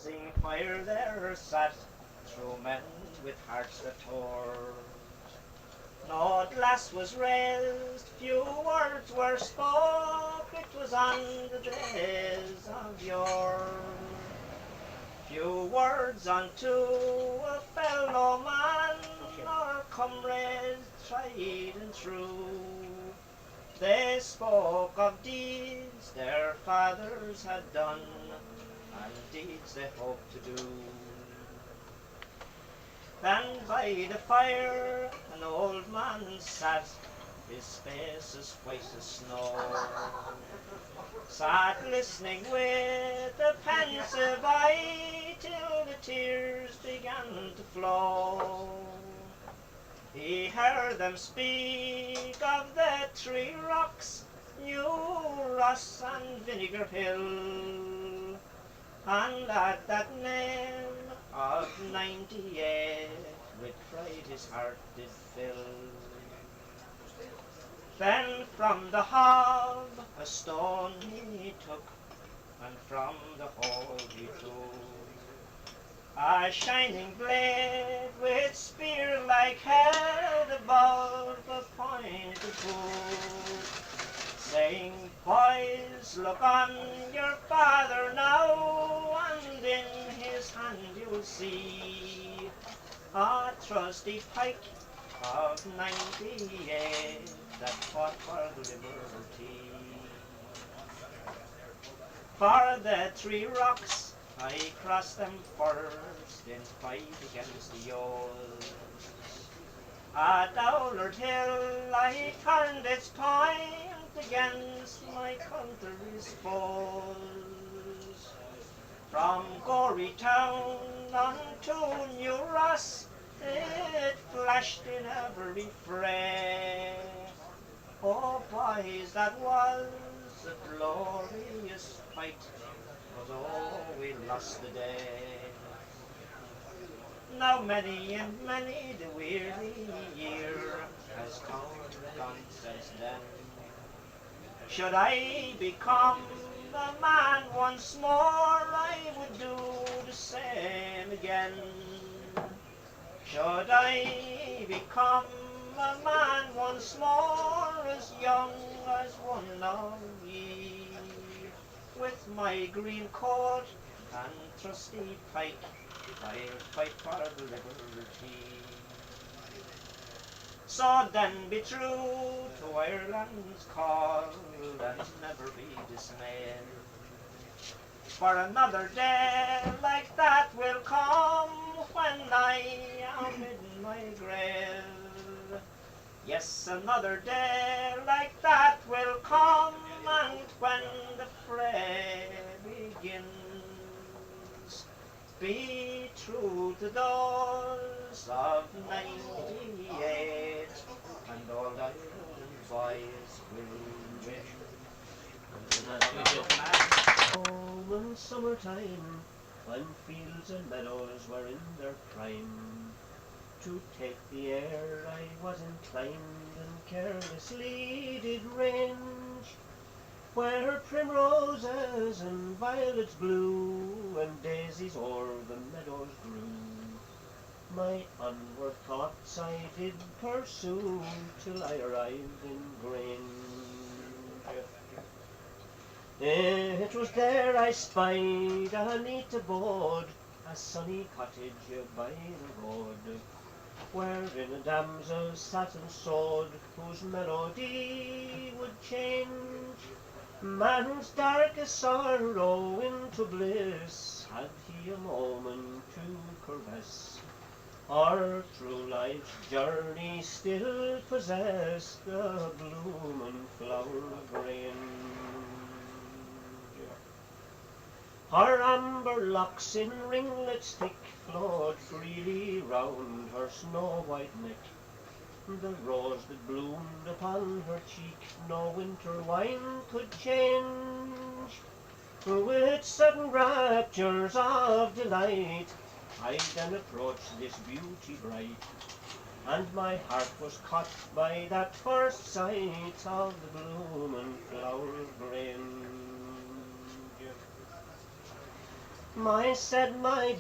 blazing fire there sat true men with hearts that tore. No glass was raised, few words were spoke, it was on the days of yore. Few words unto a fellow man, or comrades tried and true. They spoke of deeds their fathers had done, and deeds they hoped to do. Then by the fire an old man sat, his face as white as snow. Sat listening with a pensive eye till the tears began to flow. He heard them speak of the three rocks, New Ross and Vinegar Hill, and at that name of 98 with pride his heart did fill. Then from the hob a stone he took, and from the hole he took a shining blade with spear-like head above a pointed hook, saying, boys, look on your father now, and in his hand you'll see a trusty pike of 98 that fought for liberty. For the three rocks I crossed them first in fight against the O's. At Owlard Hill I turned its point against my country's foes. From Town unto New Ross it flashed in every fray. Oh boys, that was a glorious fight, but oh, we lost the day. Now many and many the weary year has come and gone since then. Should I become a man once more, I would do the same again. Should I become a man once more, as young as one of ye, with my green coat and trusty pike, I'll fight for the liberty. So then be true to Ireland's call, and never be dismayed. For another day like that will come, when I am in my grave. Yes, another day like that will come, and when the fray begins, be true to those of 98, and all Ireland's boys will win. Home in summertime, when fields and meadows were in their prime, to take the air I was inclined, and carelessly did range, where primroses and violets blew, and daisies o'er the meadows grew. My onward thoughts I did pursue, till I arrived in Grange. It was there I spied a neat abode, a sunny cottage by the road, wherein a damsel sat and sewed, whose melody would change man's darkest sorrow into bliss, had he a moment to caress, or through life's journey still possess the bloomin' flower grain. Her amber locks in ringlets thick flowed freely round her snow-white neck. The rose that bloomed upon her cheek no winter wine could change. With sudden raptures of delight I then approached this beauty bright, and my heart was caught by that first sight of the bloomin' flower Grange. My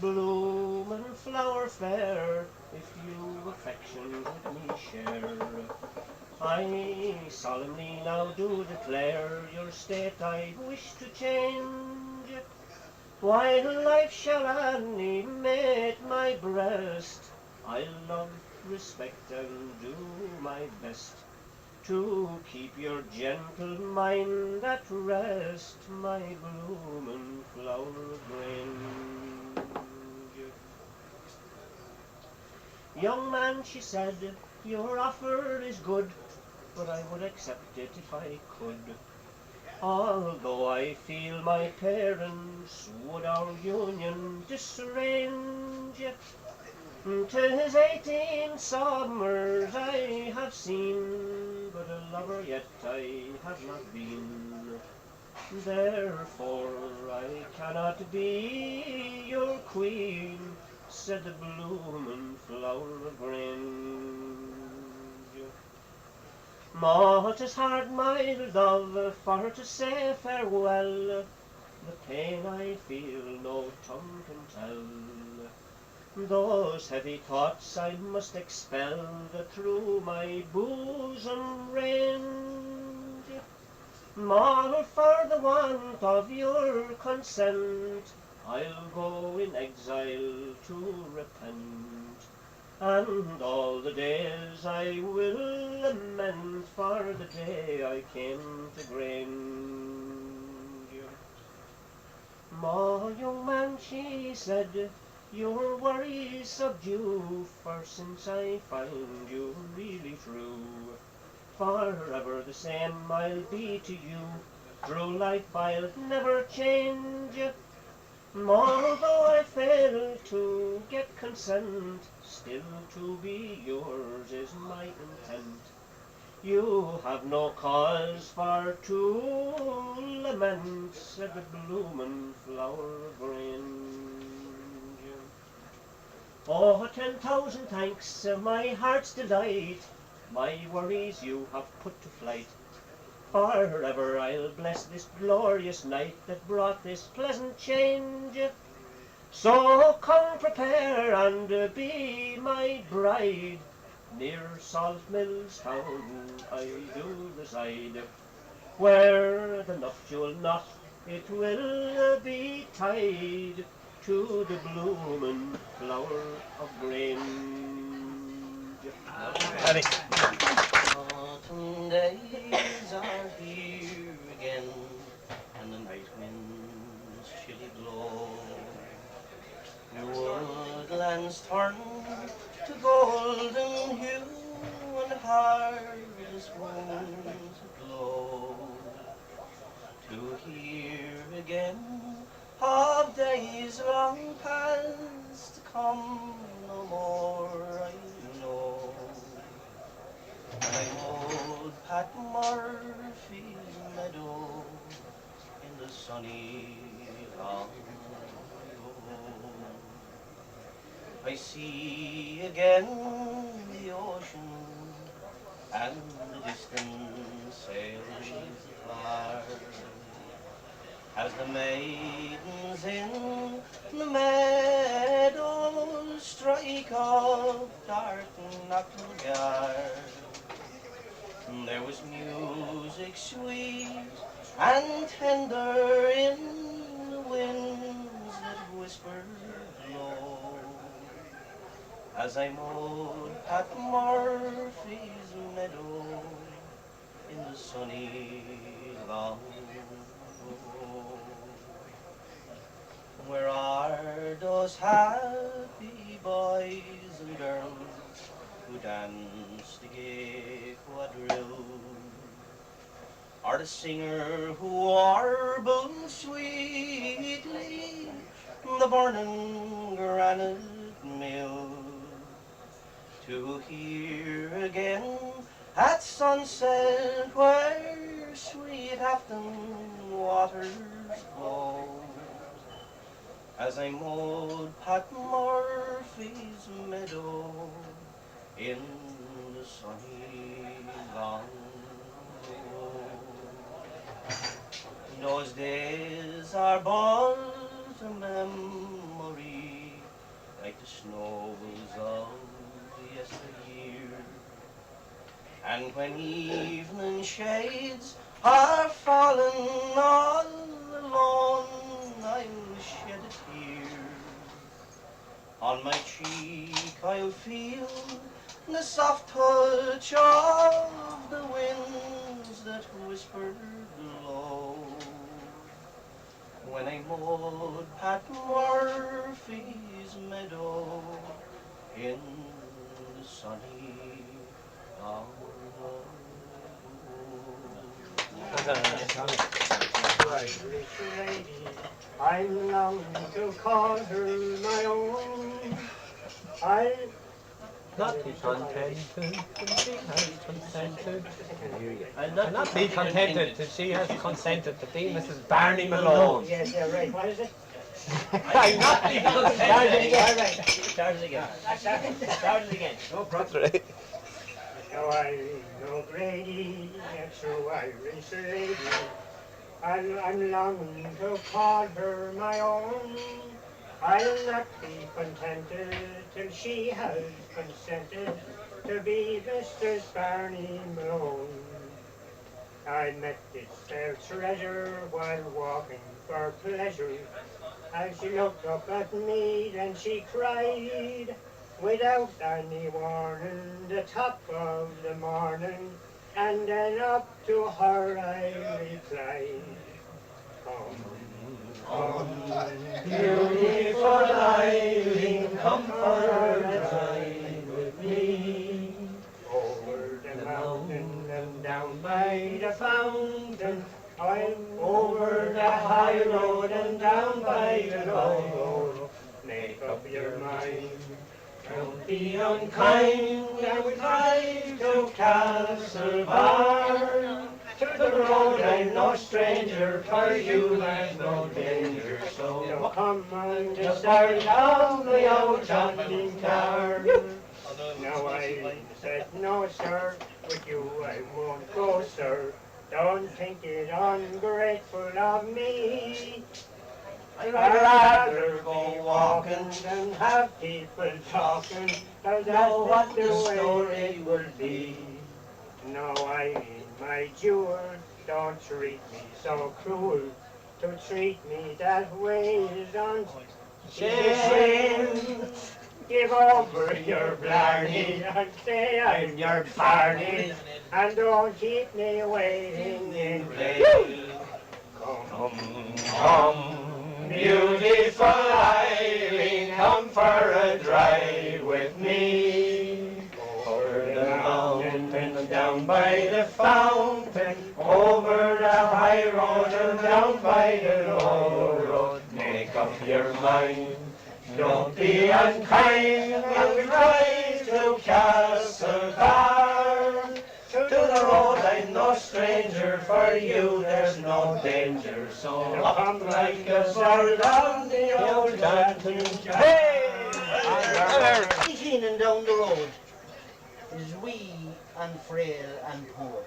bloom and flower fair, if you affection with me share, I solemnly now do declare your state I wish to change. While life shall animate my breast, I'll love, respect, and do my best to keep your gentle mind at rest, my bloom and flower of Grange. Young man, she said, your offer is good, but I would accept it if I could. Although I feel my parents would our union disarrange. 'Tis 18 summers I have seen, but a lover yet I have not been. Therefore I cannot be your queen, said the bloom and flower of Grange. Ma, 'tis hard, my love, for to say farewell. The pain I feel no tongue can tell. Those heavy thoughts I must expel that through my bosom range. Ma, for the want of your consent, I'll go in exile to repent, and all the days I will lament for the day I came to Grange. Ma, young man, she said, your worries subdue, for since I find you really true, forever the same I'll be to you, through life I'll never change. Although I fail to get consent, still to be yours is my intent. You have no cause for to lament, said the bloom and flower of Grange. Oh, 10,000 thanks, my heart's delight, my worries you have put to flight. Forever I'll bless this glorious night that brought this pleasant change. So come prepare and be my bride, near Salt Mills town I do reside, where the nuptial knot it will be tied to the bloom and flower of Grange. Paddy. Autumn days are here again, and the night winds chilly blow. Woodlands turn to golden hue, and harvest moons aglow. To hear again of days long past, to come no more, I know. I mowed Pat Murphy's meadow in the sunny long ago. I see again the ocean and the distant sails afar, as the maidens in the meadows strike up dark Knockelgar. There was music sweet and tender in the winds that whispered low, as I mowed Pat Murphy's meadow in the sunny long ago. Where are those happy boys and girls who dance the gay quadrille? Or the singer who warbled sweetly the burning granite mill? To hear again at sunset where sweet Afton waters flow, as I mowed Pat Murphy's meadow in the sunny long ago. Those days are but a memory like the snows of yesteryear. And when evening shades are fallen all alone, I'll shed a tear. On my cheek I'll feel the soft touch of the winds that whispered low when I mowed Pat Murphy's meadow in the sunny hour. I'm longing to call her my own. I'll not be contented till she has consented. I'll not be contented till she has consented to be Mrs. Barney Malone. Yes, yeah, right. What is it? I'll not be contented. All right. Start it again. Start it again. No problem. That's right. No Eileen, no Grady, a true Irish lady. I'm longing to call her my own. I'll not be contented till she has consented to be Mr. Barney Malone. I met this fair treasure while walking for pleasure. As she looked up at me, then she cried, without any warning, the top of the morning, and then up to her I replied, come, beautiful Eileen, come for a ride with me. Over the mountain and down by the fountain, I'm over the high road and down by the low road. Make up your mind, don't be unkind, and we drive to Castle Bar. To the road I'm no stranger, for you there's no danger, so come on to start down the old jaunting car. Now I said, no sir, with you I won't go, sir. Don't think it ungrateful of me. I'd rather go walking than have people talking, 'cause that's what the story will be. No, I mean, my jewel, don't treat me so cruel. To treat me that way is shame. Give over your blarney and say I'm your Barney, and don't keep me waiting in vain. Come, beautiful Eileen, come for a drive with me. Over the mountain and down by the fountain, over the high road and down by the low road. Make up your mind, don't be unkind, and we drive to Castle Bar. To the road I'm no stranger, for you there's no danger, so come like a sword down the old Danton. Hey! 18 and down the road is wee and frail and poor.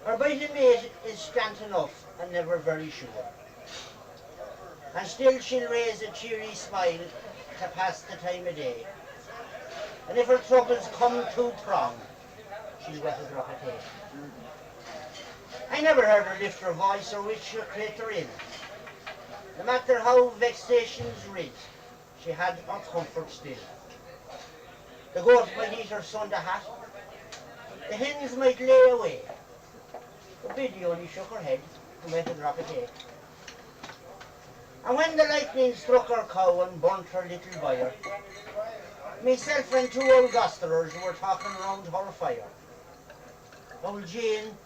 Her biting mate is scant enough and never very sure. And still she'll raise a cheery smile to pass the time of day. And if her troubles come too prong, she'll wet a drop of tea. I never heard her lift her voice or wish her crater in. No matter how vexations rid, she had her comfort still. The goat might eat her Sunday hat, the hens might lay away, but Biddy only shook her head and went a drop of tea. And when the lightning struck her cow and burnt her little byre, myself and two old gosterers were talking round her fire. Old Jane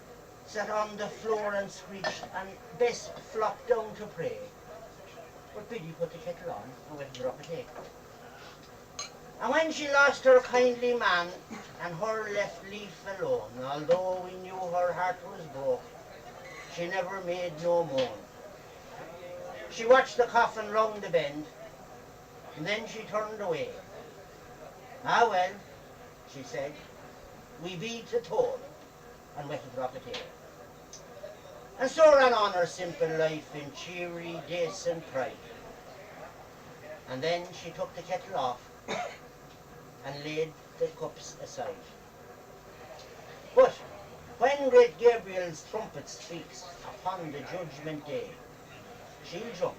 sat on the floor and screeched, and Bess flopped down to pray. But Biddy put the kettle on and went a drop of tea. And when she lost her kindly man and her left leaf alone, although we knew her heart was broke, she never made no moan. She watched the coffin round the bend, and then she turned away. Ah well, she said, we beat a toll, and went a drop of tea. And so ran on her simple life in cheery, decent pride. And then she took the kettle off and laid the cups aside. But when great Gabriel's trumpet speaks upon the judgment day, she'll jump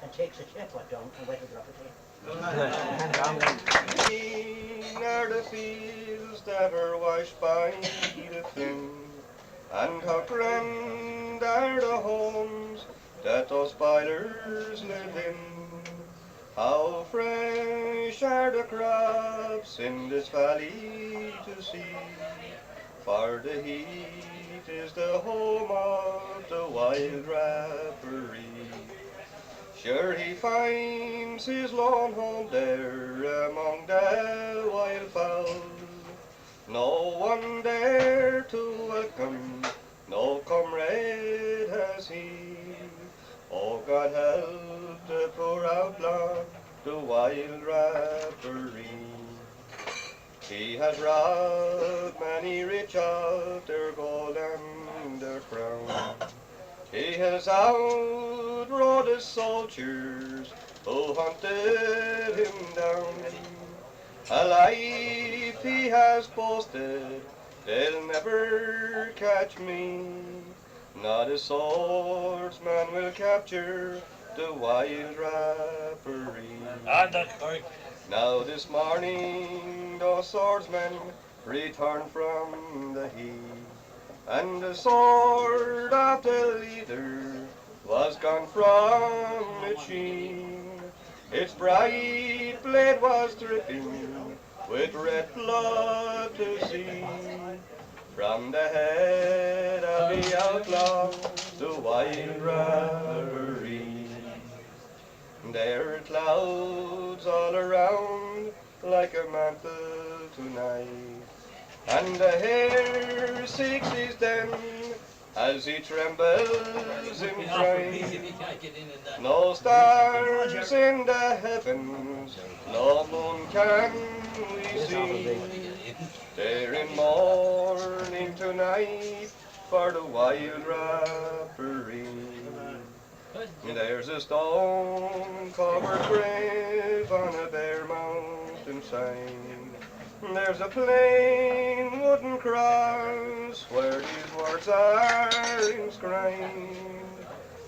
and takes a teapot down and wet a drop of tea. Green are the fields that are washed by the Flynn, and how grand are the homes that those bilers live in. How fresh are the crops in this valley to see, for the heath is the home of the wild Raparee. Sure he finds his lone home there among the wildfowl. No one there to welcome, no comrade has he. Oh, God help the poor outlaw, the wild Raparee. He has robbed many rich of their gold and their crown. He has outrode the soldiers who hunted him down. A life he has boasted, they'll never catch me. Not a swordsman will capture the wild Raparee. Now this morning those swordsmen returned from the heath, and the sword of the leader was gone from its sheath. Its bright blade was dripping with red blood to see. From the head of the outlaw, the wild Raparee. There are clouds all around like a mantle tonight, and the hare seeks his den as he trembles in fright. No stars in the heavens, no moon can we see. They're in mourning tonight for the wild Raparee. There's a stone-covered grave on a bare mountainside. There's a plain wooden cross where these words are inscribed.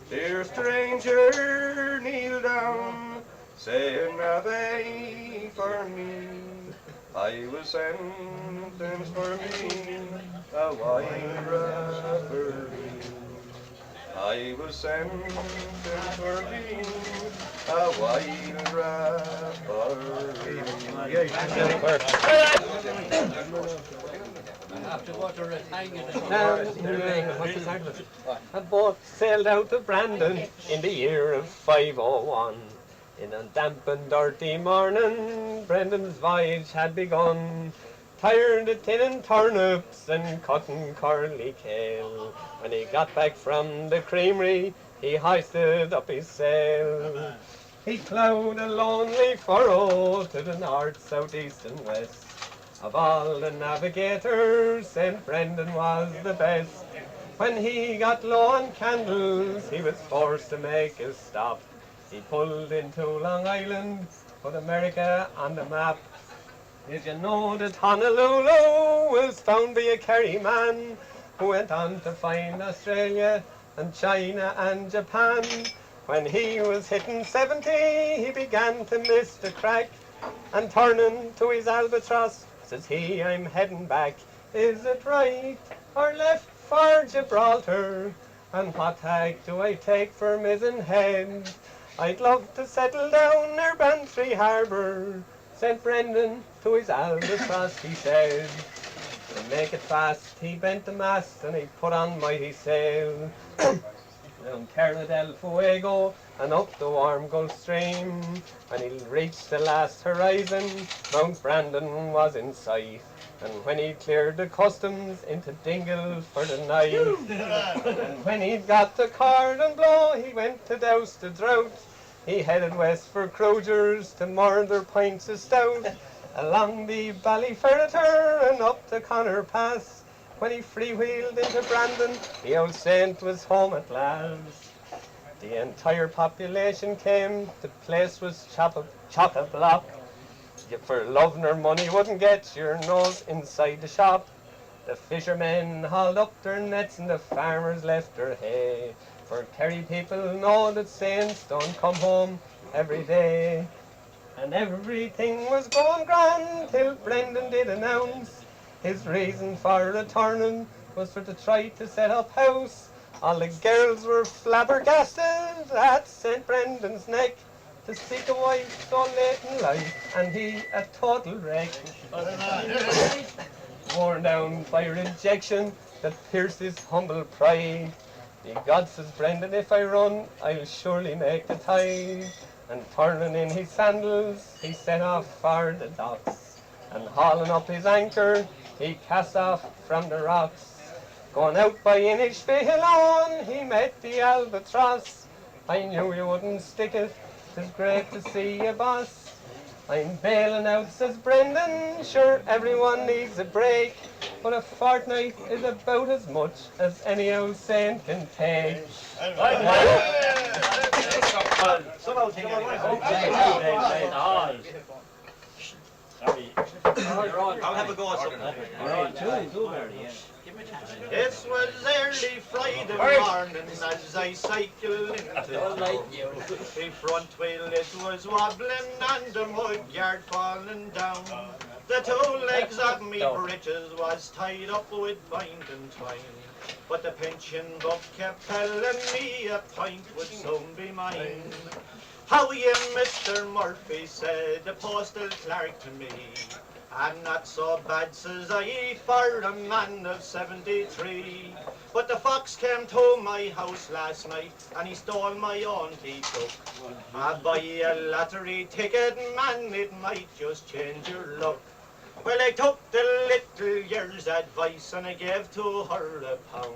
Dear stranger, kneel down, say an Ave for me. I was sentenced for being a wild Raparee. I was sentenced for being a wild Raparee. A boat sailed out of Brandon in the year of 501. In a damp and dirty morning, Brendan's voyage had begun. Tired of tinning turnips and cutting curly kale, when he got back from the creamery, he hoisted up his sail. He ploughed a lonely furrow to the north, south, east and west. Of all the navigators, St. Brendan was the best. When he got low on candles, he was forced to make a stop. He pulled into Long Island, put America on the map. Did you know that Honolulu was found by a Kerry man who went on to find Australia and China and Japan? When he was hitting 70, he began to miss the crack, and turning to his Albatros, says he, I'm heading back. Is it right or left for Gibraltar? And what tack do I take for Maidenhead? I'd love to settle down near Bantry Harbour. St. Brendan to his Albatros, he said, to make it fast, he bent the mast and he put on mighty sail. Down Terra del Fuego and up the warm Gulf Stream. When he reached the last horizon, Mount Brandon was in sight. And when he cleared the customs into Dingle for the night, and when he'd got the cordon blow, he went to douse the drought. He headed west for Crogers to moor their pints of stout. Along the Ballyferreter and up the Connor Pass, when he freewheeled into Brandon, the old saint was home at last. The entire population came, the place was chock-a-block. You for love nor money wouldn't get your nose inside the shop. The fishermen hauled up their nets and the farmers left their hay. For Kerry people know that saints don't come home every day. And everything was going grand till Brendan did announce his reason for returning was for to try to set up house. All the girls were flabbergasted at St. Brendan's neck to seek a wife so late in life, and he a total wreck. Worn down by rejection that pierced his humble pride. Ye God, says Brendan, if I run, I'll surely make the tide. And turning in his sandals, he set off for the docks. And hauling up his anchor, he cast off from the rocks. Going out by Ennis alone, he met the Albatros. I knew you wouldn't stick it, 'tis great to see you, boss. I'm bailing out, says Brendan, sure everyone needs a break. But a fortnight is about as much as any old saint can take. I'll have a go at something. It was early Friday morning as I cycled into town. The front wheel it was wobbling and the mud yard falling down. The two legs of me breeches was tied up with bind and twine. But the pension book kept telling me a pint would soon be mine. How are you, Mr. Murphy, said the postal clerk to me. I'm not so bad, says I, for a man of 73. But the fox came to my house last night and he stole my own teacup. I buy a lottery ticket, man, it might just change your luck. Well, I took the little year's advice and I gave to her a pound.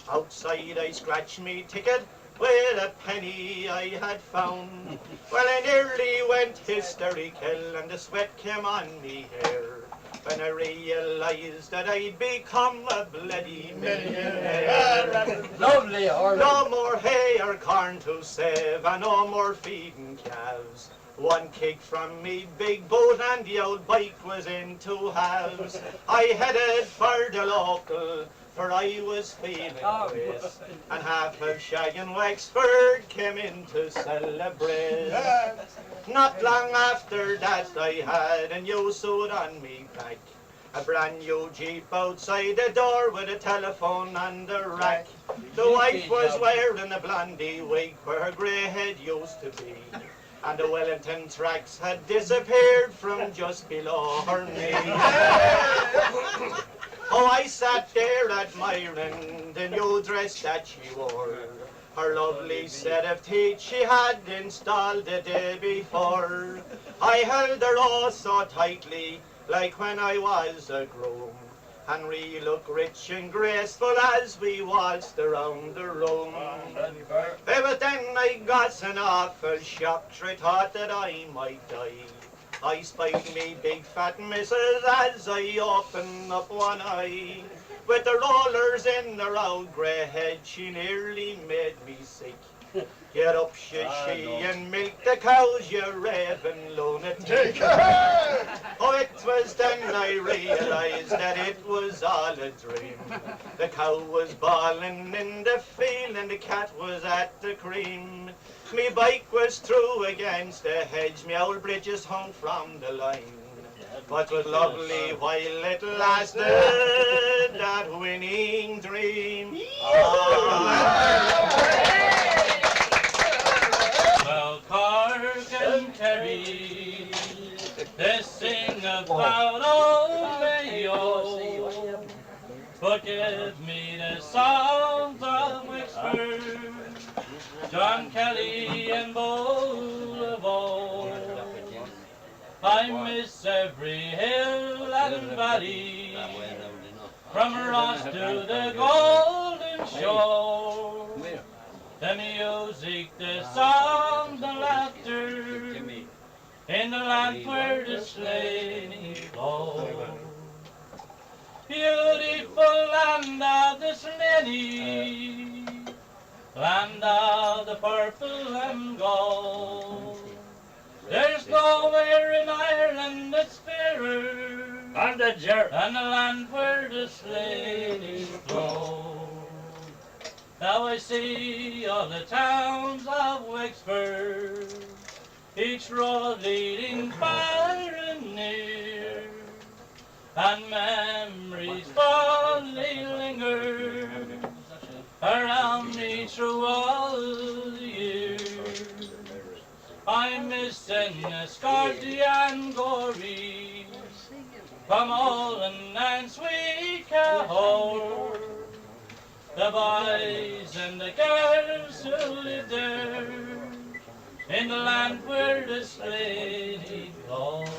Outside I scratched me ticket with a penny I had found. Well, I nearly went hysterical and the sweat came on me hair when I realised that I'd become a bloody millionaire. Lovely, No more hay or corn to save and no more feeding calves. One kick from me big boot and the old bike was in two halves. I headed for the local, for I was feeling grace, and half of County Wexford came in to celebrate. Not long after that I had a new suit on me back, a brand new Jeep outside the door with a telephone on the rack. The wife was wearing a blondie wig where her grey head used to be, and the Wellington tracks had disappeared from just below her knee. Oh, I sat there admiring the new dress that she wore, her lovely set of teeth she had installed the day before. I held her oh so tightly, like when I was a groom, and we looked rich and graceful as we waltzed around the room. But then I got an awful shock, I thought that I might die. I spied me big fat missus as I opened up one eye. With the rollers in her old grey head, she nearly made me sick. Get up, she, and milk the cows, you raving lunatic. Oh, it was then I realised that it was all a dream. The cow was bawling in the field and the cat was at the cream. Me bike was through against the hedge, me old bridges hung from the line. But was lovely while it lasted, that winning dream. Well, Quirke and Kerry, they sing about old Meadow, but give me the songs of Wexford, John Kelly and Boulevard. I miss every hill and valley, from Roche to the Golden Shore. The music, the song, the laughter, in the land where the sleigh flows. beautiful land of the Slenny, land of the purple and gold. There's nowhere in Ireland that's fairer And the than the land where the Slenny flow. Now I see all the towns of Wexford, each road leading far and near, and memories fondly linger around me through all the years. I miss Enniscorthy and Gorey, from Olin and Sweet Cahors, the boys and the girls who live there, in the land where the Slenny flows.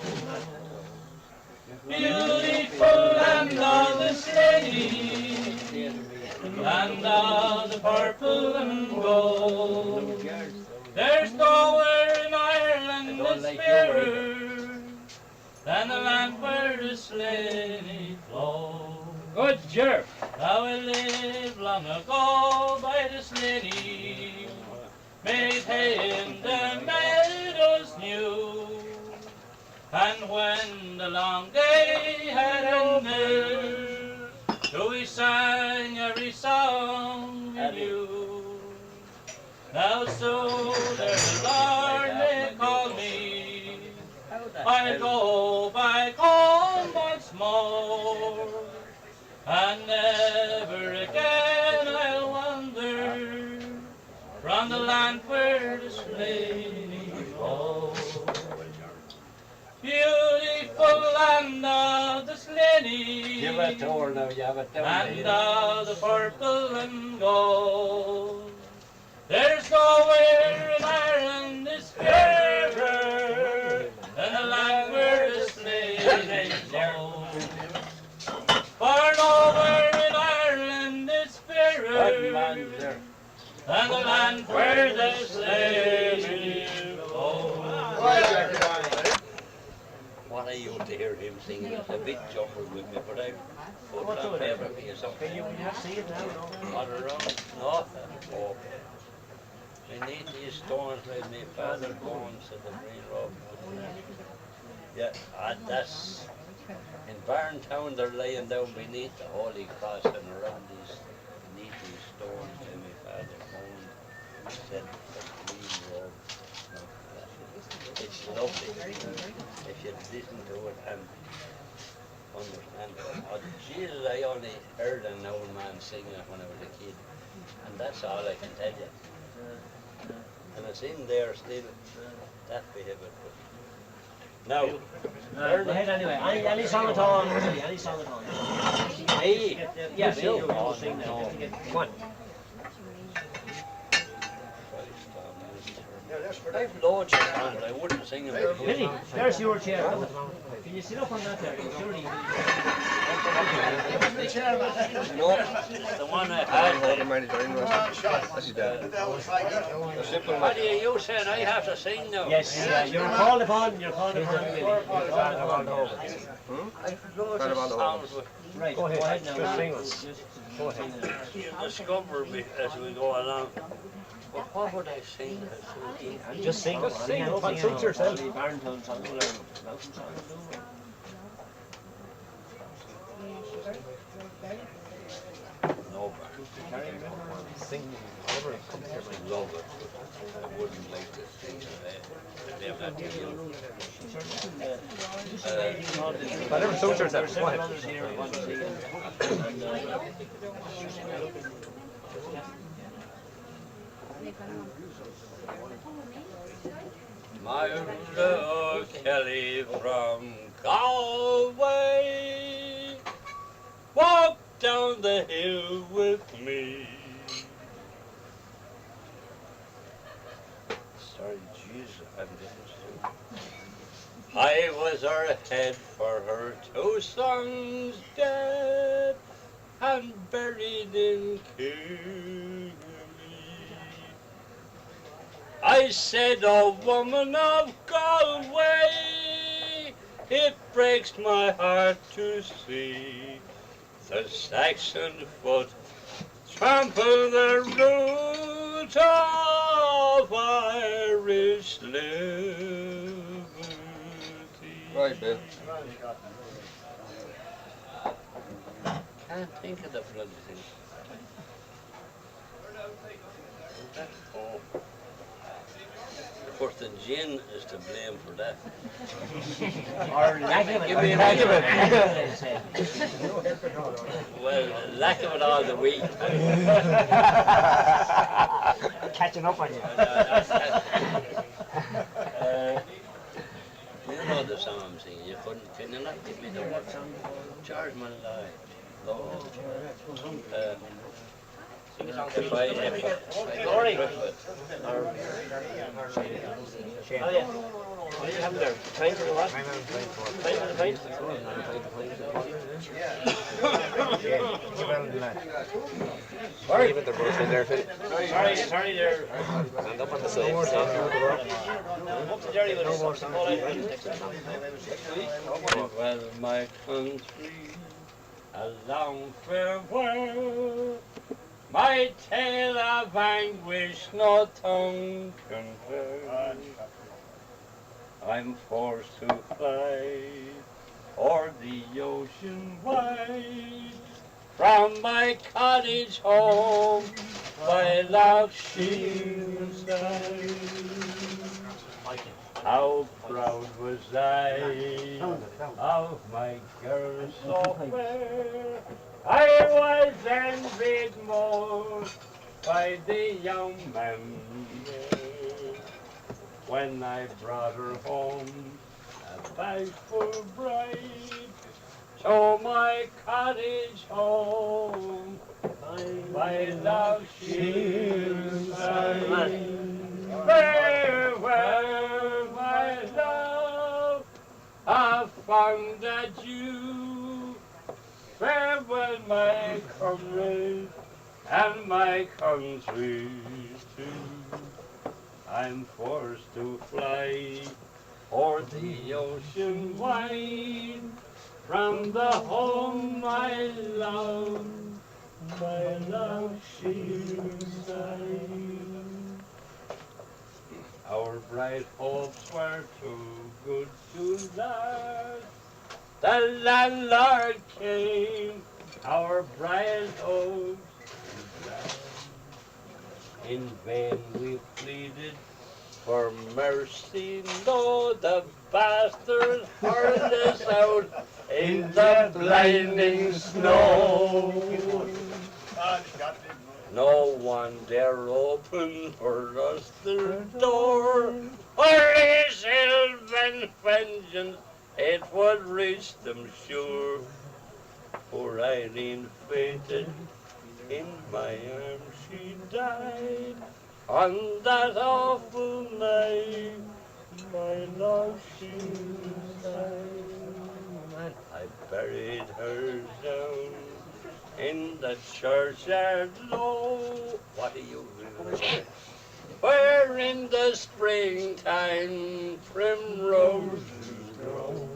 Beautiful land of the Slenny, land of the purple and gold. There's nowhere in Ireland that's fairer than the land where the Slenny flows. good jerk. How I lived long ago by the Slenny, made hay in the meadows new, and when the long day had ended, so we sang every song we knew. Now so there's the Lord may call me, I'll go back home once more, and never again I'll wander from the land where the Slenny flows. Beautiful land of the Slenny, Give it to her now, you have it down land there. of the purple and gold. There's nowhere in Ireland is fairer than the land where the Slenny flows. For nowhere in Ireland is Good man, fairer sir. than the land where the Slenny flows. What I used to hear him singing, it's a bit jumbled with me, but I put it on favourite for you something. Can you see it now? Not around, no. Oh. I need these stones like my father bones at the green rock. Yeah, that's in Barntown they're laying down beneath the Holy Cross and around these stones by my father bones set the green rock. It's lovely if you listen to it and understand it. Oh Jesus, I only heard an old man singing it when I was a kid, and that's all I can tell you. And it's in there still, that bit of it. Now, Go ahead anyway. Any song at all, really, any song at all. hey, Yes, Bill. you Oh, sing now. no. Come on. I've loads of songs, I wouldn't sing them. Billy, there's your chair. Can you sit up on that there? Surely. No, the one I had. That's his dad. A simple What are you saying? I have to sing now? Yes, you're called upon. You're called upon, Billy. You're called upon. I've loads of songs with Right, go ahead now. Just sing Just Go ahead. you discover me as we go along. But what would I sing? Just sing. Just sing. What suits yourself. Barntown song, mountain song. No, Sing whatever comes to your mind. I love it, but I wouldn't like to sing it. They're not too young. Whatever suits yourself. Go ahead. My little Kelly from Galway, walk down the hill with me. Sorry, Jesus, I'm getting so. I was her head for her 2 sons dead and buried in Killann. I said, "Oh, woman of Galway, it breaks my heart to see the Saxon foot trample the root of Irish liberty. Right, Bill. Can't think of the bloody thing. Oh. Of course, the gin is to blame for that. Or lack of it. Give me a Lack of it. Well, lack of it all the week. Catching up on you. You know the song I'm singing. You couldn't, can you not give me the words? Charge my life. Oh. Sing a song. If I Glory. drift it. Oh yeah. What do you have there? Time for the what? Time for the pint? Sorry. Give it the brush in there, Phil. Sorry there. Stand up on the side. Up to Jerry with us. All right, next time. Well, my country, a long farewell. My tale of anguish no tongue can tell. I'm forced to fly o'er the ocean wide from my cottage home by Lough side. How proud was I of my girl so fair. I was envied more by the young men when I brought her home a bashful bride to my cottage home by Lough side. Farewell, my love, I found adieu. Farewell, my comrade, and my country too. I'm forced to fly o'er the ocean wide from the home I love, my Lough side. Our bright hopes were too good to last. The landlord came, our bright hopes last. In vain we pleaded for mercy, no, the bastard hurled us out in the blinding snow. No one dare open for us their door, or his ill vengeance it would reach them sure. Poor Eileen fainted, in my arms she died, on that awful night, my Lough died. I buried her down in the churchyard low. What are you doing? Where in the springtime primroses grow.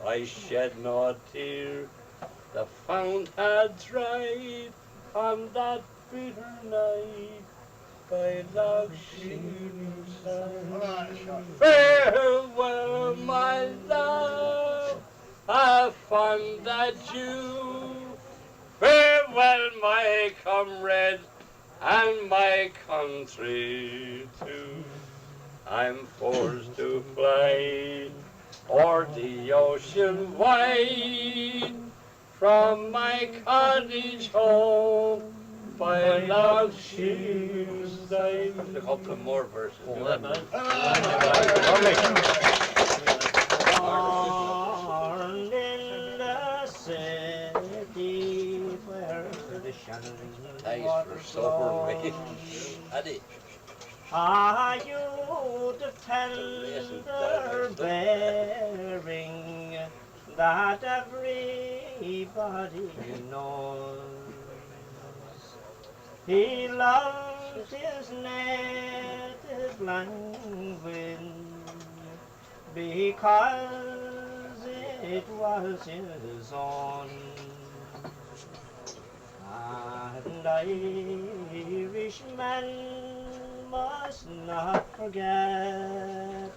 I shed no tear, the fount had dried on that bitter night by Lough side. Farewell, my love, I fond adieu. Farewell, my comrade, and my country too. I'm forced to fly o'er the ocean wide from my cottage home by Lough side. A couple of more verses. Born in the city where the shining Thanks for supper, mate. Paddy. Are you the tender bearing that everybody knows? He loved his native language because it was his own. And Irishmen must not forget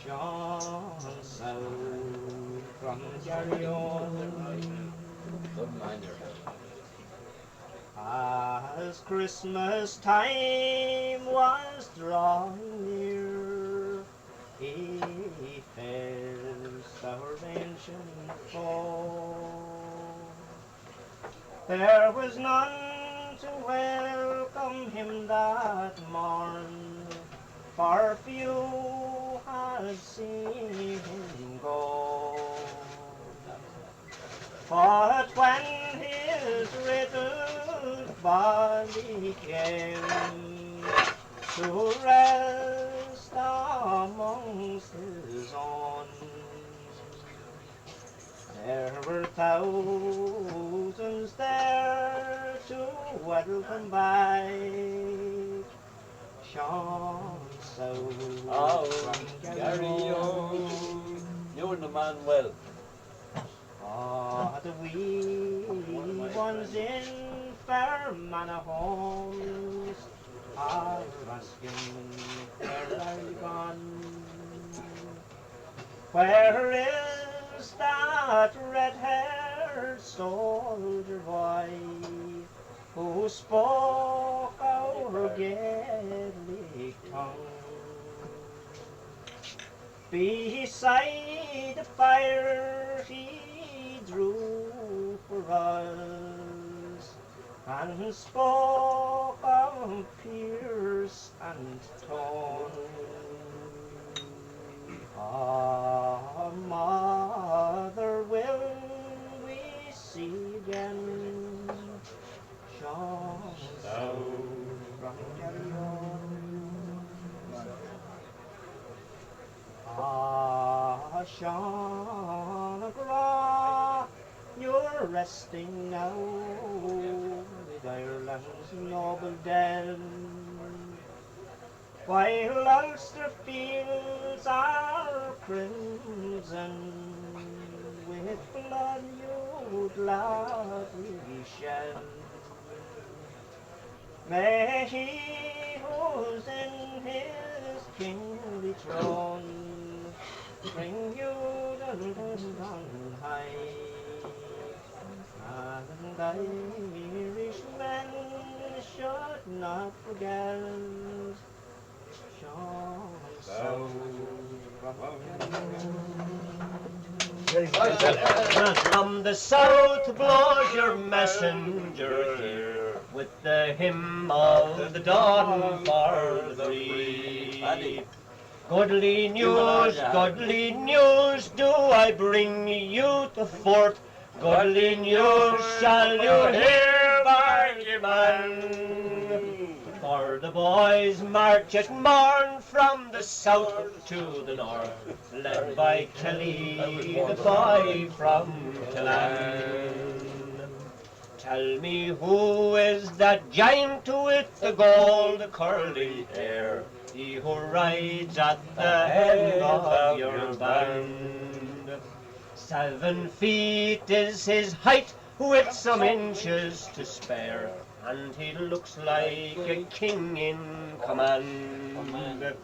Sean South from Garryon. Good minder. As Christmas time was drawing near, he faced our ancient foe. There was none to welcome him that morn, for few had seen him go. But when his riddled body came to rest amongst his own, there were thousands there to welcome back Sean South from Garryon. You and the man well. The wee ones in fair manor homes are asking where are you gone? Where is that red-haired soldier boy who spoke our Gaelic tongue? Beside the fire he drew for us and spoke of Pierce and Tone. Ah, mother, will we see again Sean South from Garryon? Ah, Sean Gra, you're resting now with Ireland's noble den, while Ulster fields are crimson with blood you gladly shed. May he who's in his kingly throne bring you on high, and Irishmen should not forget Sean South from the south blows your messenger here with the hymn of the dawn for the free. Paddy. Godly news do I bring you to forth. Godly news shall you hear, Barntown. For the boys march at morn from the south to the north, led by Kelly, the boy from Killann. Tell me who is that giant with the gold curling hair, he who rides at the head of your band? 7 feet is his height, with some inches to spare, and he looks like a king in command.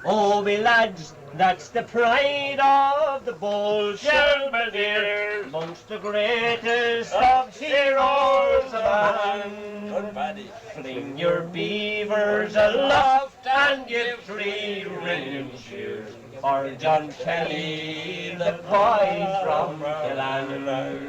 Oh, me lads, that's the pride of the bold Shelmalier, amongst the greatest of heroes of man. Fling your beavers aloft and give 3 ringing cheers for John Kelly, the boy from Killann.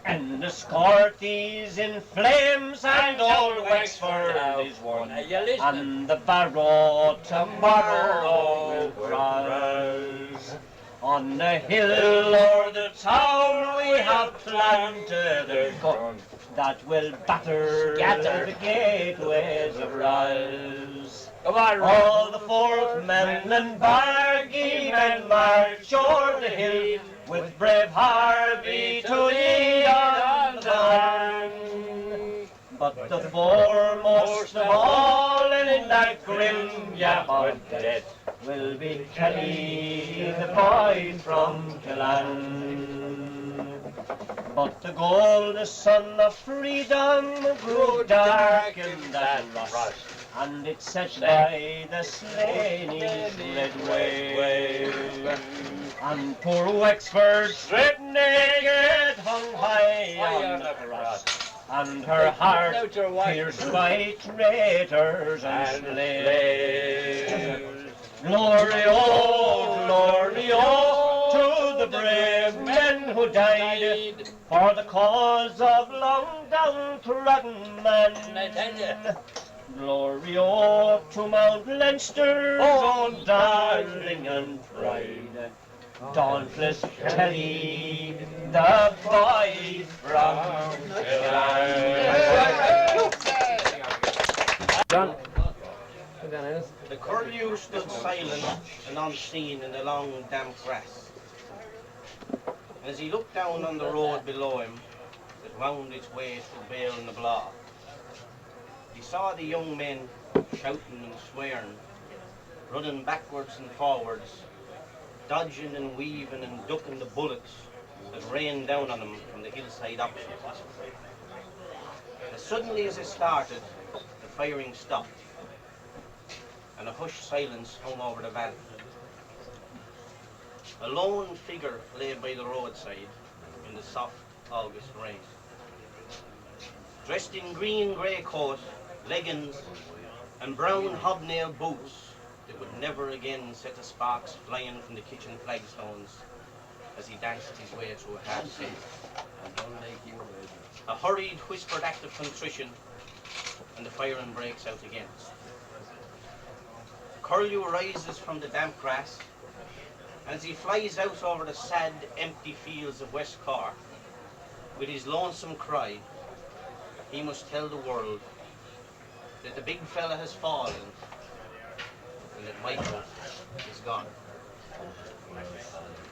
And the Scorties in flames and old Wexford is won, and the Barrow tomorrow will rise. On the hill or the town we have planted a gun that will scatter the gateways of Rise. All the 4th men and Bargy men march o'er the hill with brave Harvey to lead on the van. But the foremost of all in that grim yap of death will be Kelly, the boy from Killann. But the golden sun of freedom grew dark in that Roche, and it set by the slaney's red wave. And poor Wexford, stripped naked, hung high on the cross, and her heart pierced by traitors and slaves. Glory, oh, to the brave men who died for the cause of long downtrodden man. Glory, oh, to Mount Leinster's own darling and pride, dauntless Paddy, the boy from Killann. John. The curlew stood silent and unseen in the long damp grass. As he looked down on the road below him, that wound its way through Bale and the Lough, he saw the young men shouting and swearing, running backwards and forwards, dodging and weaving and ducking the bullets that rained down on them from the hillside opposite. As suddenly as it started, the firing stopped, and a hushed silence hung over the valley. A lone figure lay by the roadside in the soft August rain. Dressed in green grey coat, leggings, and brown hobnail boots that would never again set the sparks flying from the kitchen flagstones as he danced his way through a half century. A hurried, whispered act of contrition, and the firing breaks out again. Curlew rises from the damp grass. As he flies out over the sad, empty fields of West Cork, with his lonesome cry, he must tell the world that the big fella has fallen and that Michael is gone.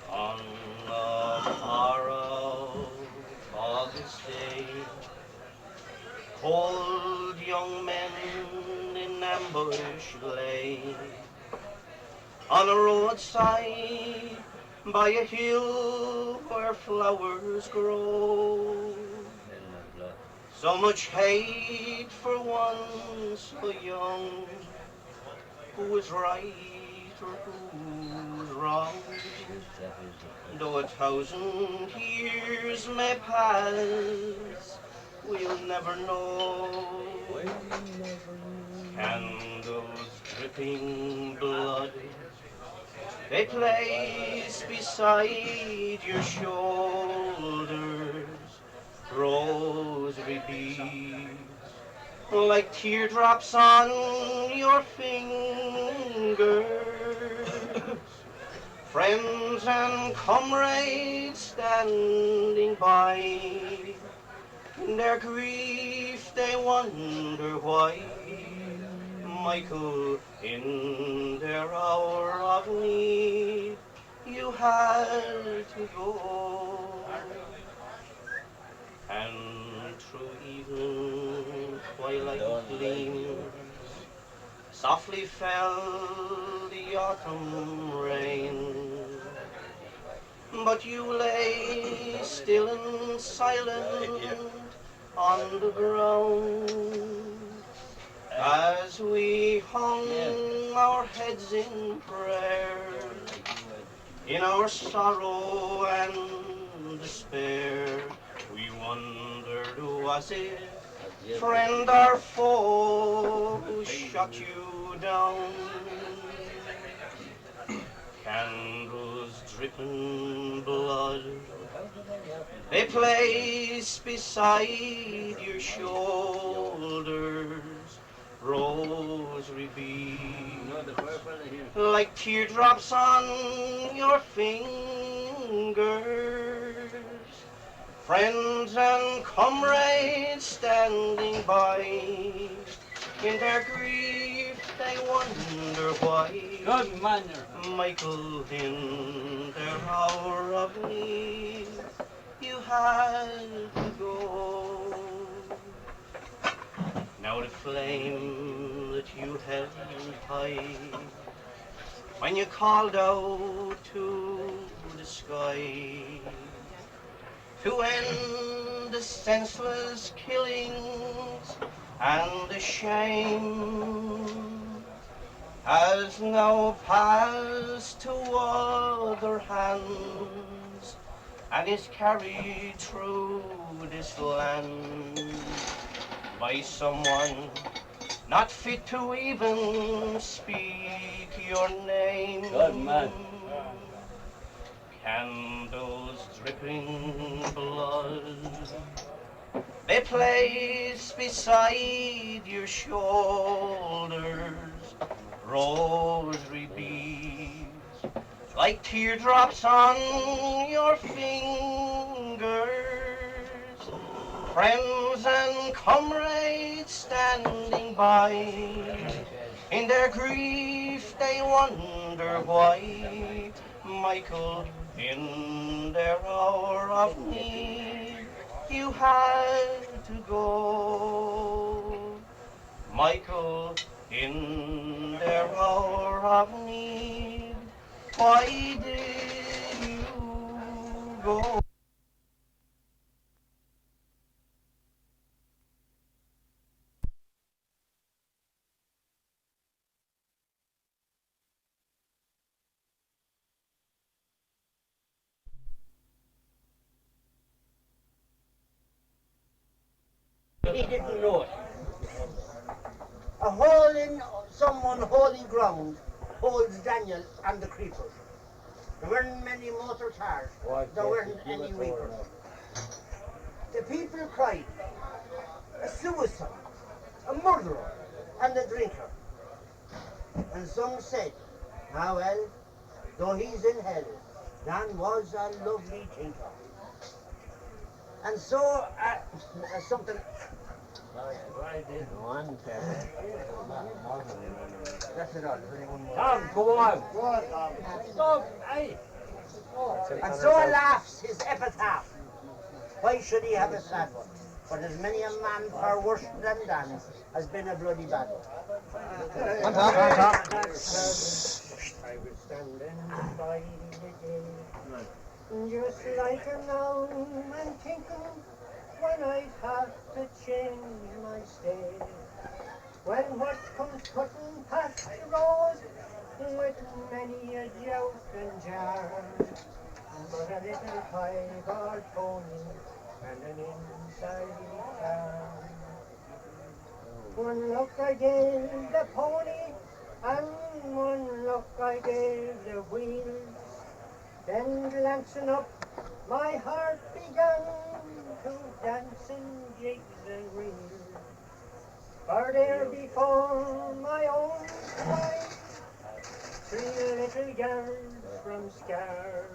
On a far out August day, cold young men in ambush lay on a roadside by a hill where flowers grow. So much hate for one so young, who is right or who is wrong. Though 1,000 years may pass, we'll never know. Candles dripping blood, they place beside your shoulders, rosary beads like teardrops on your fingers. Friends and comrades standing by, in their grief they wonder why Michael, in their hour of need, you had to go. And through evening twilight gleams, softly fell the autumn rain. But you lay still and silent on the ground, as we hung our heads in prayer, in our sorrow and despair. We wondered, was it friend or foe who shot you down? Candles dripping blood, they place beside your shoulders, rosary beads like teardrops on your fingers. Friends and comrades standing by, in their grief they wonder why Michael, in their hour of need, you had to go. Now the flame that you held high, when you called out to the sky, to end the senseless killings and the shame has now passed to other hands and is carried through this land by someone not fit to even speak your name. Good man. Candles dripping blood they place beside your shoulders, rosary beads like teardrops on your fingers. Friends and comrades standing by, in their grief they wonder why Michael, in their hour of need, you had to go. Michael, in their hour of need, why did you go? He didn't know it. A hole in someone holy ground holds Daniel and the creepers. There weren't many motor cars. There weren't any reapers. The people cried, a suicide, a murderer, and a drinker. And some said, ah well, though he's in hell, Dan was a lovely tinker. And so, something... That's it all. Tom, go on. Stop, aye. And so laughs his epitaph. Why should he have a sad one? For there's many a man far worse than Dan has been a bloody bad one. I was standing by the gate, just like a now and thinking when I'd have to change my state. When what comes cutting past the road with many a joke and jar, but a little piebald pony and an inside car. One look I gave the pony and one look I gave the wheels. Then glancing up, my heart began to dance in jigs and reels. For there before my own eyes, 3 little girls from Scar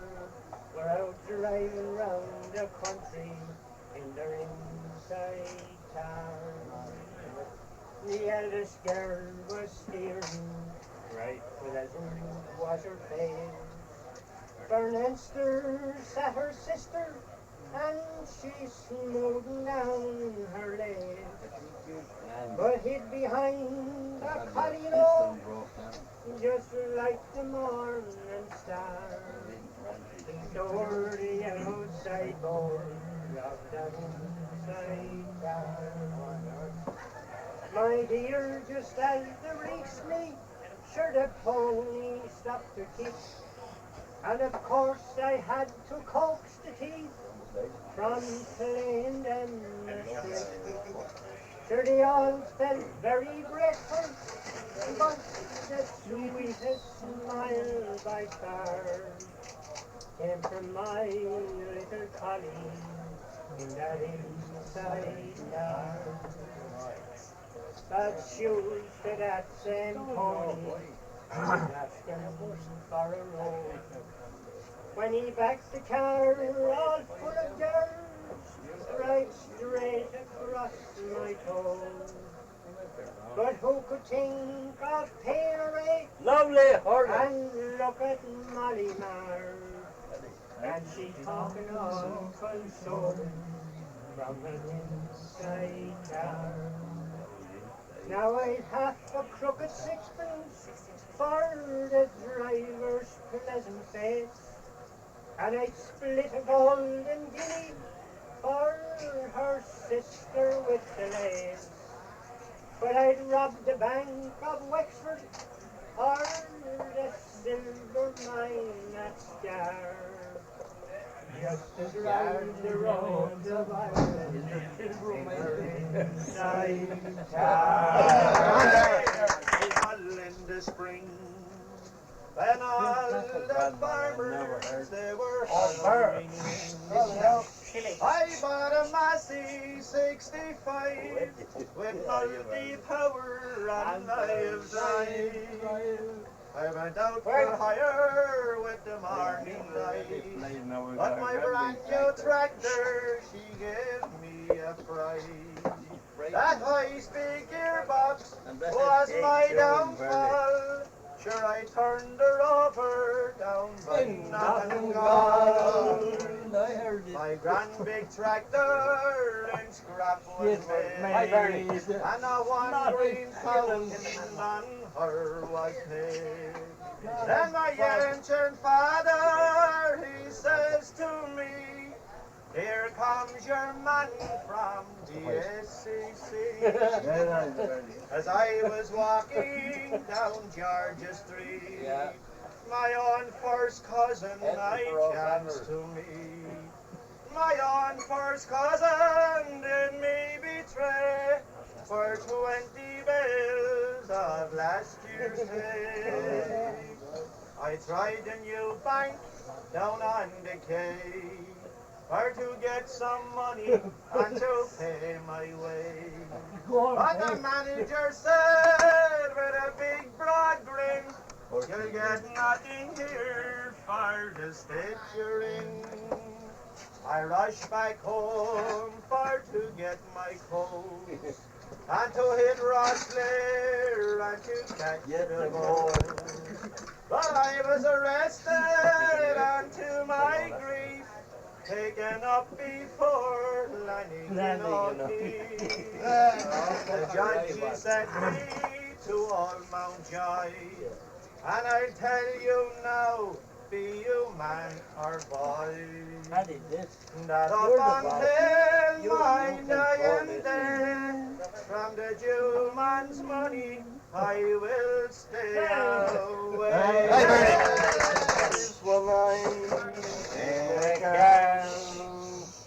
were out driving round the country in their inside car. The eldest girl was steering, right pleasant was her face. For Leinster sat her sister, and she smoothed down her legs. But hid behind a collie row, just like the morning star, toward the yellow sideboard of that inside car. My dear, just as the reached me, sure the pony stopped to kick. And of course I had to coax the teeth from playing them the street. Sure they all felt very grateful, but the sweetest smile by far came from my little collie in that inside car. But shoes to that same pony, asking for a road. When he backed the car, all full of girls, right straight across my toes. But who could think of Pierre? Lovely horse. And look at Molly Mar, and she talking all consoling from an inside car. Now I'd have a crooked sixpence for the driver's pleasant face, and I'd split a golden guinea for her sister with the lace. But I'd robbed the Bank of Wexford or the silver mine at Scar. Just to drive the roads of Ireland in her inside In the spring, when all the farmers they were farming, I bought a Massey 65 with multi-power and live drive. I went out for hire with the morning light, but my brand new tractor, she gave me a fright. That high-speed gearbox was my downfall. Sure, I turned her over down by Nottingham. My grand big tractor in scrap was made, and a one green fountain on her was paid. Then my ancient father, he says to me, here comes your man from the SCC. As I was walking down Georgia Street, my own first cousin I chanced to meet. My own first cousin did me betray for 20 bills of last year's pay. I tried a new bank down on the Quay for to get some money and to pay my way. But the manager said with a big broad grin, you'll get nothing here for the state you're in. I rushed back home for to get my coat and to hit Roche and to catch the boat. But I was arrested and to my grief taken up before landing in O'Keefe. The judge he sent me to Old Mount Joy, and I tell you now, be you man or boy, that up until my dying day, from the Jew man's money I will stay away.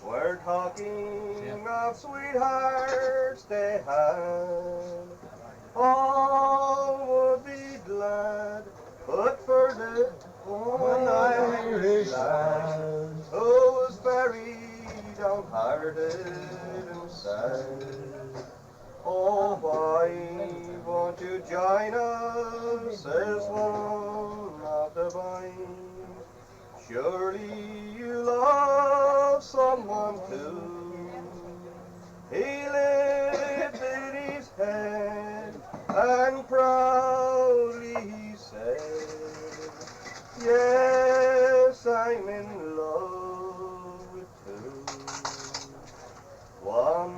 We're talking of sweethearts they had. All would be glad, but for the one Irish lad who was very downhearted and sad. Oh, why won't you join us, says one of the boys. Surely you love someone too. He lifted his head and proudly he said, yes, I'm in love with two. One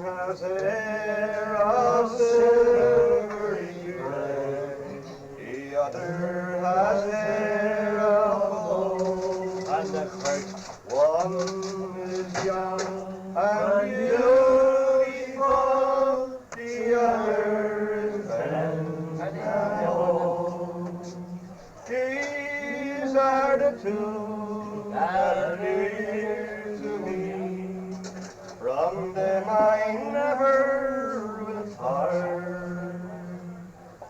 has hair of silvery gray, the other has hair of gold, and the first one is young and beautiful, the other is bent and old. These are the two that are dear to me. From them I never will part.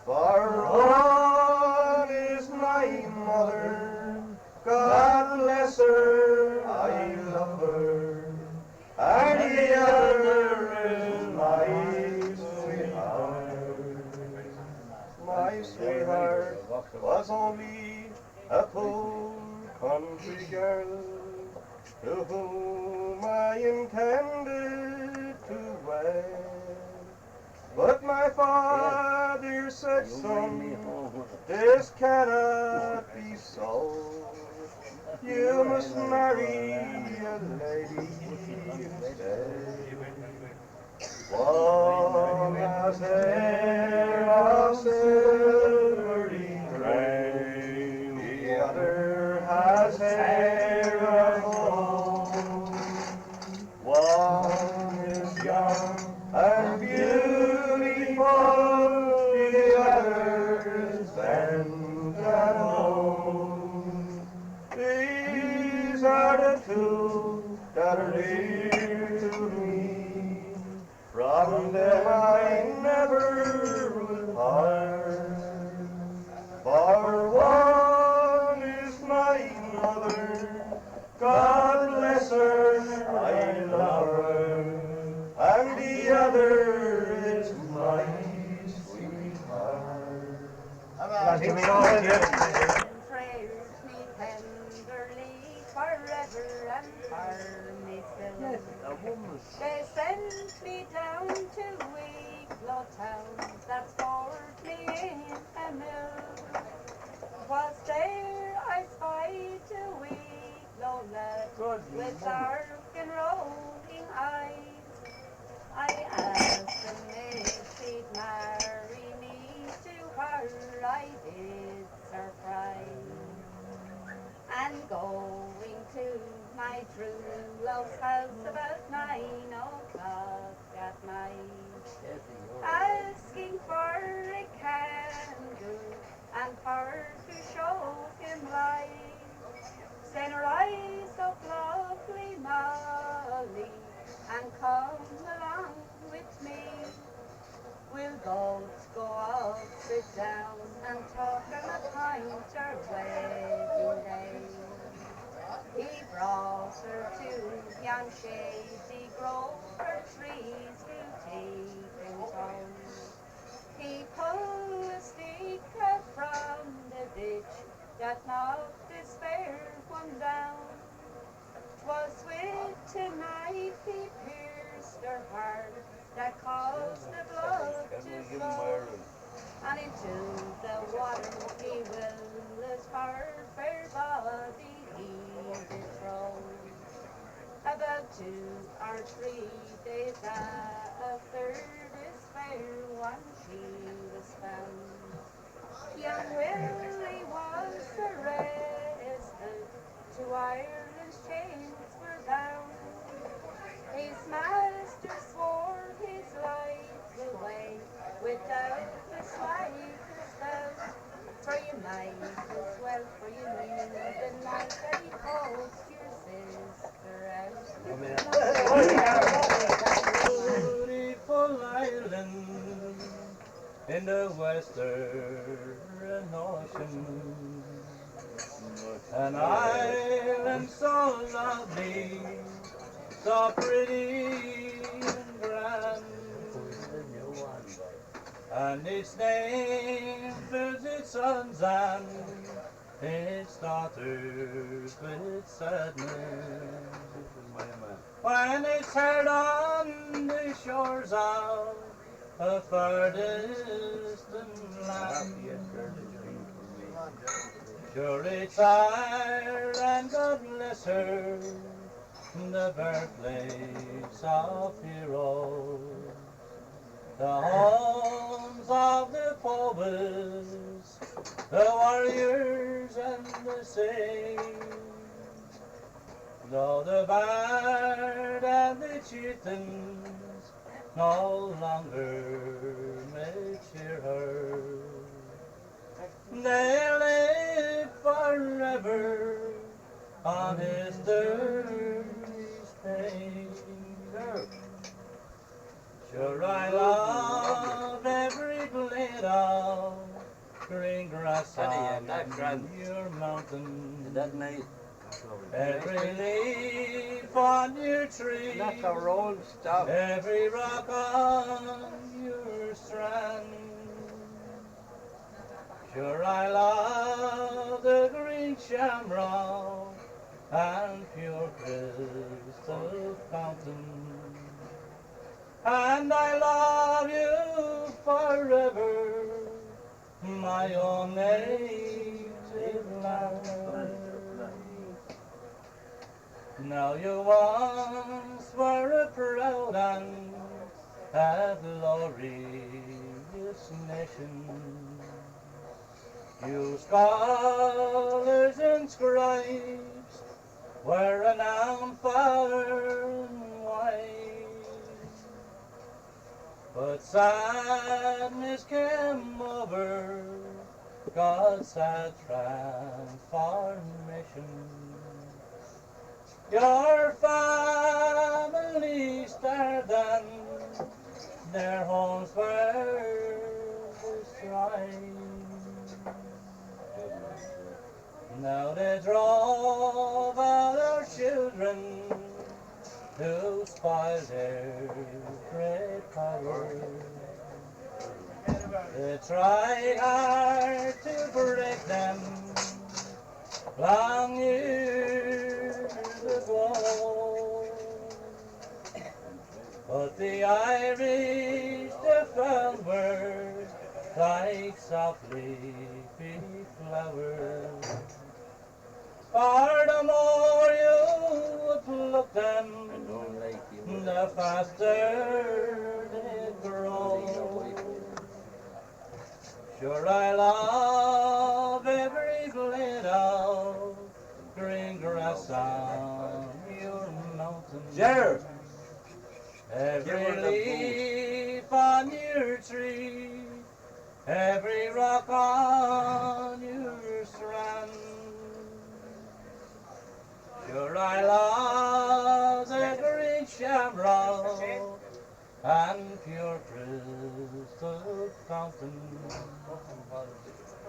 For one is my mother, God bless her, I love her. And the other is my sweetheart. My sweetheart was only a poor country girl to whom I intended to wed. But my father said, son, this cannot be so. You must marry a lady instead. One has hair of silvery gray, the other has hair of gold. two that are dear to me. From them I never will part. For one is my mother, God bless her, I love her, and the other is my sweetheart. Prayers me tenderly forever and for me still. They sent me down to Wicklow town, that's poured me in a mill. 'Twas there I spied a Wicklow lad with dark and rolling eyes. I asked him if he'd marry me, to her I did surprise. And going to my true love's house about 9 o'clock at night, asking for a candle and for to show him light. Then rise up, lovely Molly, and come along with me. We'll both go out, sit down, and talk on a pint our wedding day. He brought her to yon shady grove where trees grew deep in town. He pulled a stick out from the ditch that knocked his fair one down. 'Twas with a knife he pierced her heart that caused the blood to flow. And into the water he will his fair body he did throw. About 2 or 3 days after this fair one she was found. Young Willie was arrested, to Ireland's chains were bound. His master swore his life away without the slightest doubt. For you might as well, for you knew the night that he coaxed your sister out. Beautiful island in the Western Ocean, an island so lovely, so pretty and grand, and its name fills its sons and its daughters with sadness. When it's heard on the shores of a far distant land, sure it's Ireland, God bless her, the birthplace of heroes, the homes of the poets, the warriors and the saints. Though the bard and the chieftains no longer may cheer her, they live forever on history's page. Sure I love every blade of green grass on your mountain, every leaf on your tree, every rock on your strand. Sure I love the green shamrock and pure crystal fountain, and I love you forever, my own native land. Now you once were a proud and a glorious nation. You scholars and scribes were renowned far and wide, but sadness came over God's sad transformation. Your families there then, their homes were destroyed. Now they drove all our children to spoil their great power. They tried hard to break them long years ago, but the Irish they found were like soft leafy flowers. For the more you would pluck them, the faster they grow. Sure, I love every blade of green grass on your mountain. Sure. Every leaf on your tree, every rock on your strand. Sure, I love the green shamrock and pure crystal fountain.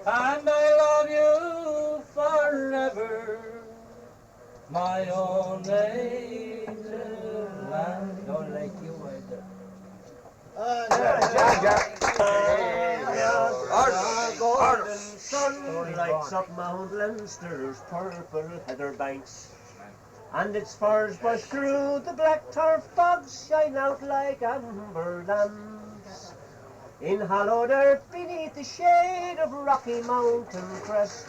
And I love you forever, my own native land. Don't like you either. Golden sun lights up Mount Leinster's purple heather banks, and its furze bush through the black turf bogs shine out like amber lamps. In hallowed earth beneath the shade of rocky mountain crest,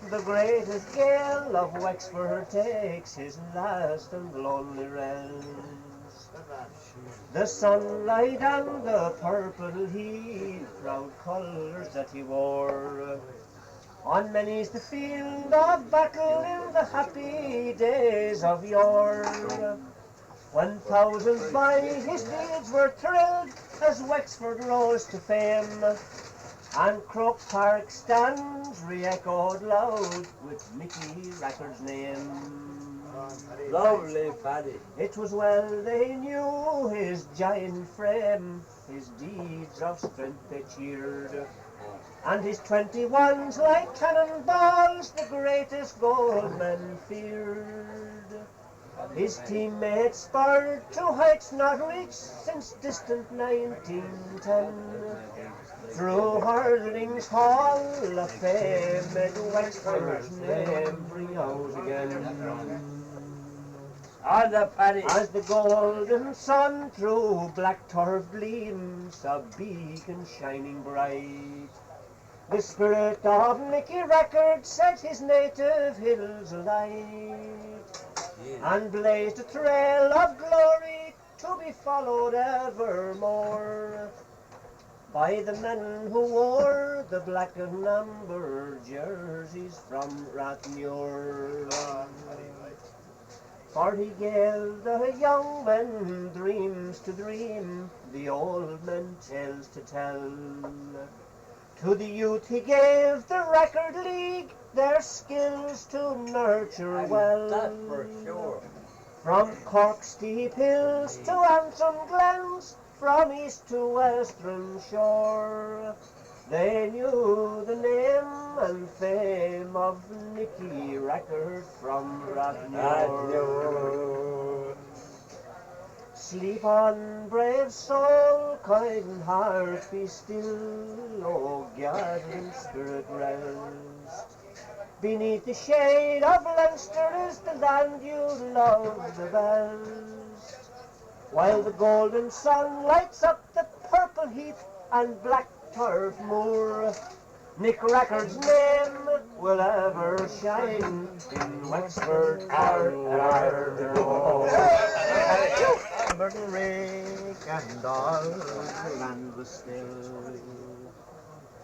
the greatest gale of Wexford takes his last and lonely rest. The sunlight and the purple heat, proud colours that he wore, on many's the field of battle in the happy days of yore, when thousands by his deeds were thrilled as Wexford rose to fame, and Croke Park stands re-echoed loud with Nicky Rackard's name. Lovely Paddy. It was well they knew his giant frame, his deeds of strength they cheered, and his 21s like cannonballs the greatest gold men feared. His teammates spurred to heights not reached since distant 1910. Through hurling's hall of fame made Wexford's name ring out again. As the golden sun through black turf gleams, a beacon shining bright, the spirit of Nicky Rackard set his native hills alight, and blazed a trail of glory to be followed evermore by the men who wore the black and amber jerseys from Rathmuir. For he gave the young men dreams to dream, the old men tales to tell. To the youth he gave the Rackard League, their skills to nurture well. That for sure. From Cork's steep hills to Antrim glens, from east to western shore, they knew the name and fame of Nicky Rackard from Rathmuir. Sleep on, brave soul, kind heart, be still, O gathering spirit rest. Beneath the shade of Leinster is the land you love the best, while the golden sun lights up the purple heath and black turf moor. Nick Rackard's name will ever shine in Wexford heart and our Burden rake and all the land was still.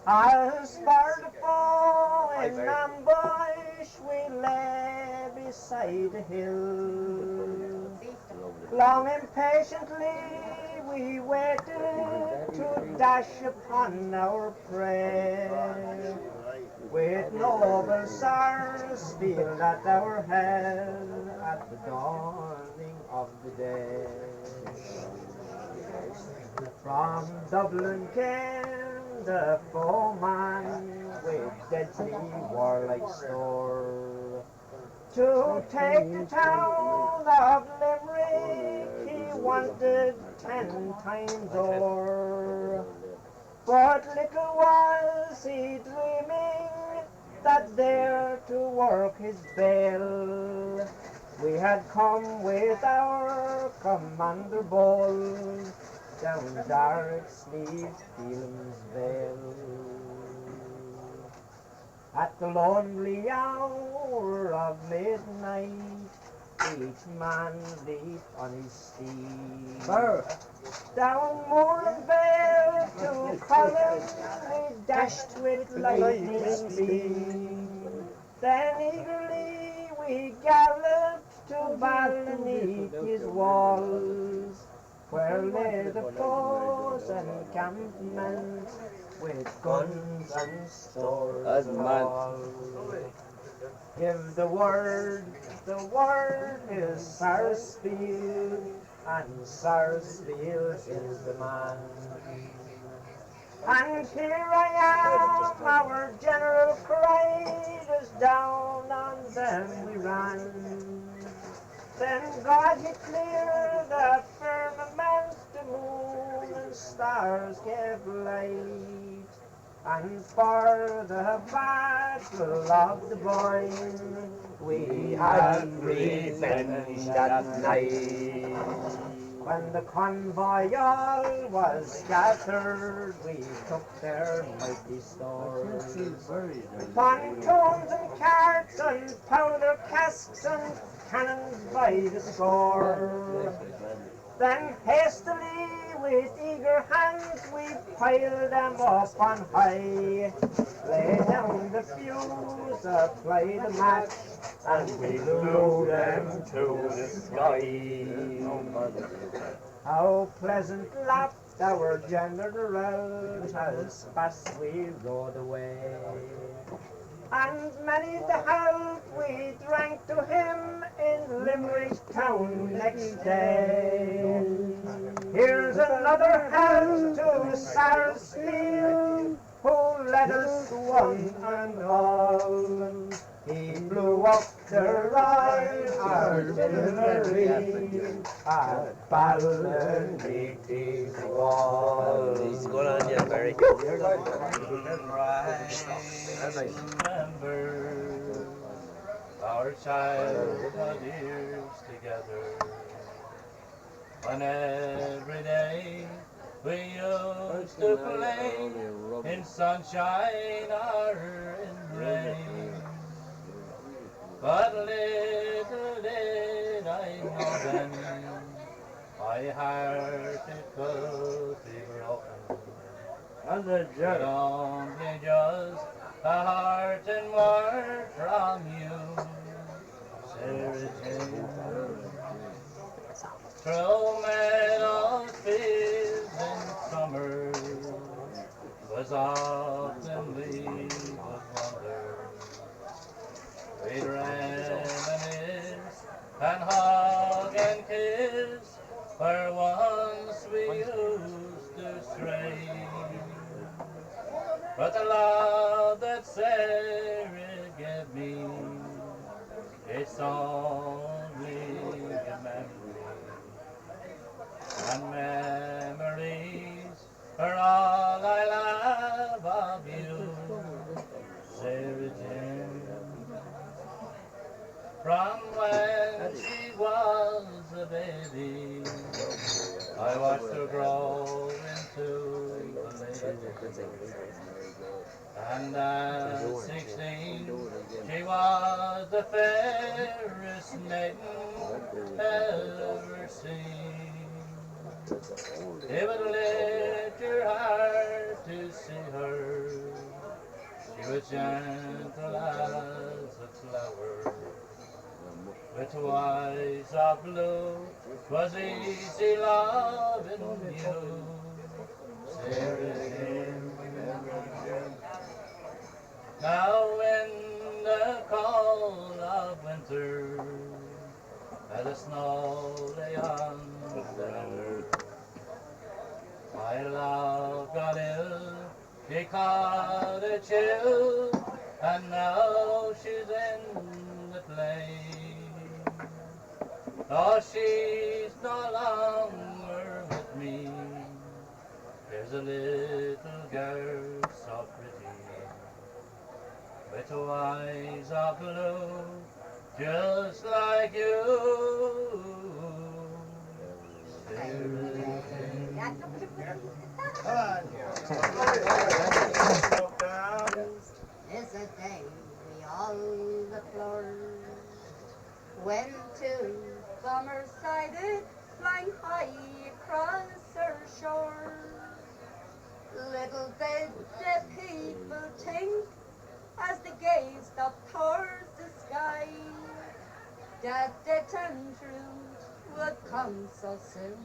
I'll spar the foe in ambush, we lay beside the hill. Long impatiently we waited to dash upon our prey. with noble Sarsfield at our head at the dawning of the day. From Dublin came the foeman with deadly warlike store to take the town of Limerick. He wanted 10 times o'er. But little was he dreaming that there to work his bell we had come with our Commander Ball down dark Sleeves Fields Vale. At the lonely hour of midnight, each man leaped on his steed. Down moor and vale to Colin we dashed with lightning speed. Then eagerly we galloped to Ballyneetys walls, where lay the foes encampment with guns and stores all. Give the word is Sarsfield, and Sarsfield is the man. And here I am, our general cried us down, and then we ran. Then God he cleared the firmament, the moon and stars gave light. And for the battle of the Boyne, we had revenge that night. When the convoy all was scattered, we took their mighty stores. Pontoons and carts and powder casks and cannons by the score. Then hastily with eager hands we piled them up on high, lay down the fuse, apply the match, and we blew them to the sky. How pleasant laughed our general as fast we rode away. And many the health we drank to him in Limerick town next day. Here's another health to Sarsfield, who led us one and all. He blew up the Royal Artillery at Ballymitty wall. He's going on yet, Barry. Remember our childhood years together, when every day we used to play in sunshine or in rain. But little did I know then my heart it could be broken. But only just a heart and word from you, Sarah Jane. Through meadows, fields in summer was often we would wander. We'd reminisce and hug and kiss where once we used to stray. But the love that Sarah gave me, it's only a memory. And memories are all I love of you, Sarah Jane. From when she was a baby, I watched her grow into a lady. And at 16, she was the fairest maiden ever seen. It would lift your heart to see her. She was gentle as a flower, with eyes of blue. 'Twas easy loving you, Sarah Jane. Now in the cold of winter, and the snow lay on the ground, my love got ill, she caught a chill, and now she's in the flame. Oh, she's no longer with me. There's a little girl so pretty, with eyes of blue, just like you. Is a day we all deplore, when two bombers sighted flying high across our shore. Little did the people think, as they gazed up towards the sky, that the tendrils would come so soon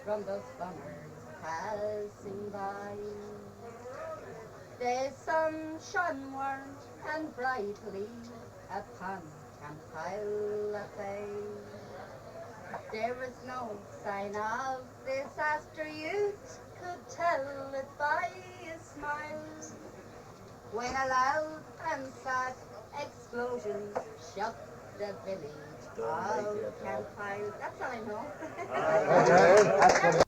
from those bombers passing by. The sun shone warm and brightly upon Campile that day. There was no sign of disaster, you could tell it by a smile, when a loud and sad explosion shook the village of Campile. That's all I know.